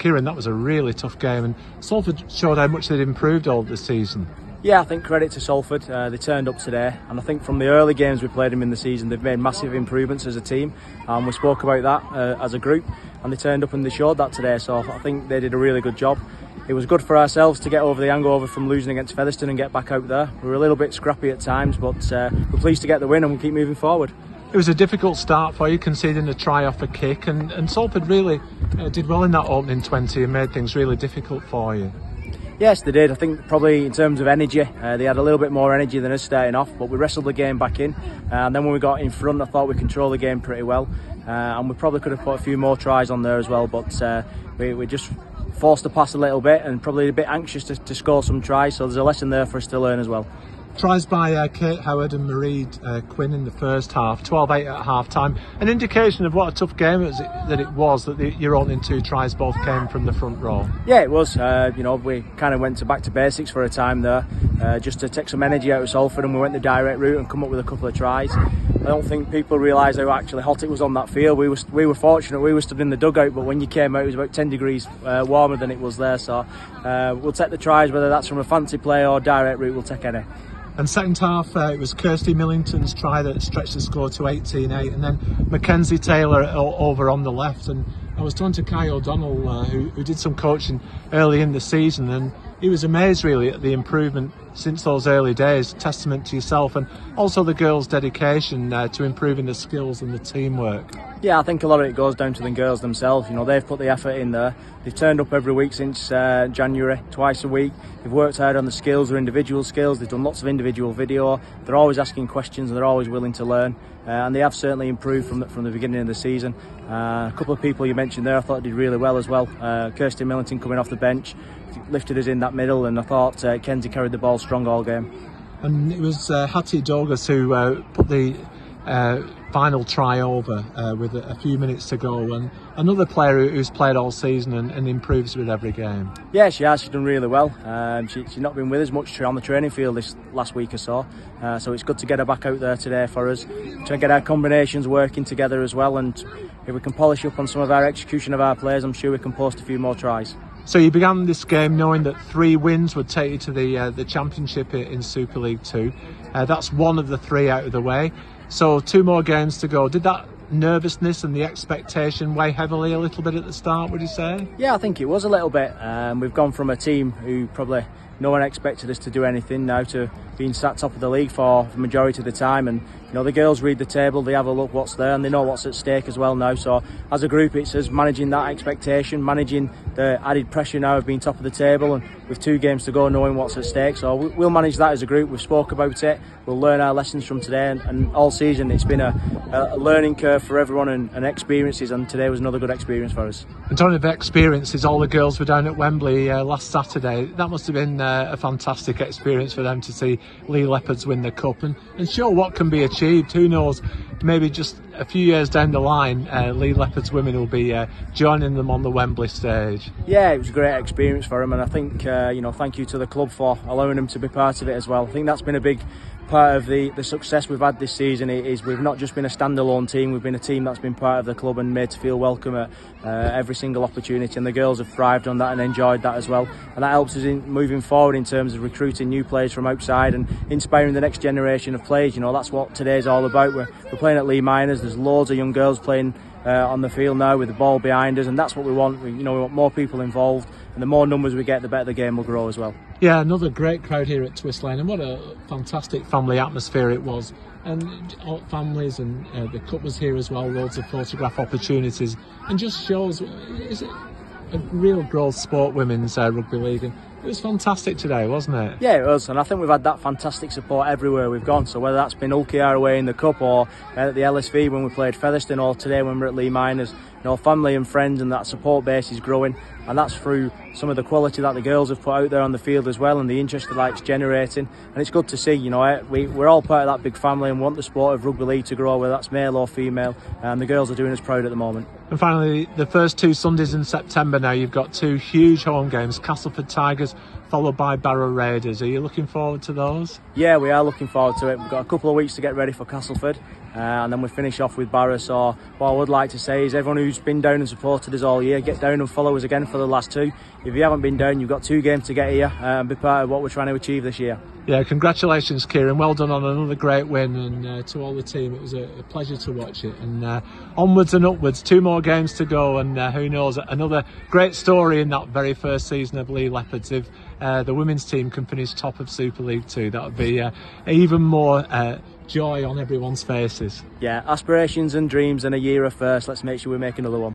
Kieran, that was a really tough game, and Salford showed how much they'd improved all this season. Yeah, I think credit to Salford. They turned up today, and I think from the early games we played them in the season, they've made massive improvements as a team. We spoke about that as a group, and they turned up and they showed that today. So I think they did a really good job. It was good for ourselves to get over the hangover from losing against Featherstone and get back out there. We were a little bit scrappy at times, but we're pleased to get the win and we'll keep moving forward. It was a difficult start for you, conceding a try off a kick, and Salford really did well in that opening 20 and made things really difficult for you. Yes, they did. I think probably in terms of energy, they had a little bit more energy than us starting off, but we wrestled the game back in. And then when we got in front, I thought we controlled the game pretty well. And we probably could have put a few more tries on there as well, but we just forced the pass a little bit and probably a bit anxious to score some tries. So there's a lesson there for us to learn as well. Tries by Kate Howard and Marie Quinn in the first half, 12-8 at half time. An indication of what a tough game it was that your opening 2 tries both came from the front row. Yeah, it was. You know, we kind of went back to basics for a time there, just to take some energy out of Salford, and we went the direct route and come up with a couple of tries. I don't think people realise how actually hot it was on that field. We were fortunate, we were stood in the dugout, but when you came out it was about 10 degrees warmer than it was there. So we'll take the tries, whether that's from a fancy play or direct route, we'll take any. And second half, it was Kirsty Millington's try that stretched the score to 18-8, and then Mackenzie Taylor over on the left. And I was talking to Kai O'Donnell, who did some coaching early in the season, and he was amazed really at the improvement since those early days. Testament to yourself and also the girls' dedication to improving the skills and the teamwork. Yeah, I think a lot of it goes down to the girls themselves. You know, they've put the effort in there. They've turned up every week since January, twice a week. They've worked hard on the skills, their individual skills. They've done lots of individual video. They're always asking questions and they're always willing to learn. And they have certainly improved from the beginning of the season. A couple of people you mentioned there I thought did really well as well. Kirsty Millington coming off the bench, lifted us in that middle, and I thought Kenzie carried the ball strong all game. And it was Hattie Douglas who put the final try over with a few minutes to go, and another player who's played all season and improves with every game. Yeah, she has. She's done really well. She's not been with us much on the training field this last week or so, so it's good to get her back out there today for us, try and get our combinations working together as well, and if we can polish up on some of our execution of our players, I'm sure we can post a few more tries. So you began this game knowing that 3 wins would take you to the championship in Super League 2. That's one of the 3 out of the way. So 2 more games to go. Did that nervousness and the expectation weigh heavily a little bit at the start, would you say? Yeah, I think it was a little bit. We've gone from a team who probably no one expected us to do anything now to being sat top of the league for the majority of the time, and you know the girls read the table, they have a look what's there, and they know what's at stake as well now. So as a group, it's us managing that expectation, managing the added pressure now of being top of the table, and with 2 games to go, knowing what's at stake. So we'll manage that as a group. We've spoke about it. We'll learn our lessons from today, and all season it's been a learning curve for everyone and experiences, and today was another good experience for us. And talking of experiences, all the girls were down at Wembley last Saturday. That must have been a fantastic experience for them to see Lee Leopards win the cup and show what can be achieved. Who knows, maybe just a few years down the line, Lee Leopards women will be joining them on the Wembley stage. Yeah, it was a great experience for them, and I think thank you to the club for allowing them to be part of it as well. I think that's been a big part of the success we've had this season. Is we've not just been a standalone team, we've been a team that's been part of the club and made to feel welcome at every single opportunity, and the girls have thrived on that and enjoyed that as well, and that helps us in moving forward in terms of recruiting new players from outside and inspiring the next generation of players. You know, that's what today's all about. We're playing at Lee Miners. There's loads of young girls playing on the field now with the ball behind us, and that's what we want. We want more people involved, and the more numbers we get, the better the game will grow as well. Yeah, another great crowd here at Twist Lane, and what a fantastic family atmosphere it was. And all families, and the cup was here as well, loads of photograph opportunities, and just shows is it a real growth sport, women's rugby league. And it was fantastic today, wasn't it? Yeah, it was, and I think we've had that fantastic support everywhere we've gone. So whether that's been Ulkiar away in the cup, or at the LSV when we played Featherstone, or today when we're at Lee Miners, family and friends, and that support base is growing, and that's through some of the quality that the girls have put out there on the field as well, and the interest that it's generating. And it's good to see. We're all part of that big family and want the sport of rugby league to grow, whether that's male or female, and the girls are doing us proud at the moment. And finally, the first 2 Sundays in September now, you've got 2 huge home games, Castleford Tigers followed by Barrow Raiders. Are you looking forward to those? Yeah, we are looking forward to it. We've got a couple of weeks to get ready for Castleford. and then we finish off with Barra. So what I would like to say is everyone who's been down and supported us all year, get down and follow us again for the last 2. If you haven't been down, you've got 2 games to get here and be part of what we're trying to achieve this year. Yeah, congratulations, Kieran. Well done on another great win, and to all the team, it was a pleasure to watch it. And onwards and upwards, 2 more games to go, and who knows, another great story in that very first season of Lee Leopards. If the women's team can finish top of Super League 2, that would be even more joy on everyone's faces. Yeah, aspirations and dreams and a year of first. Let's make sure we make another one.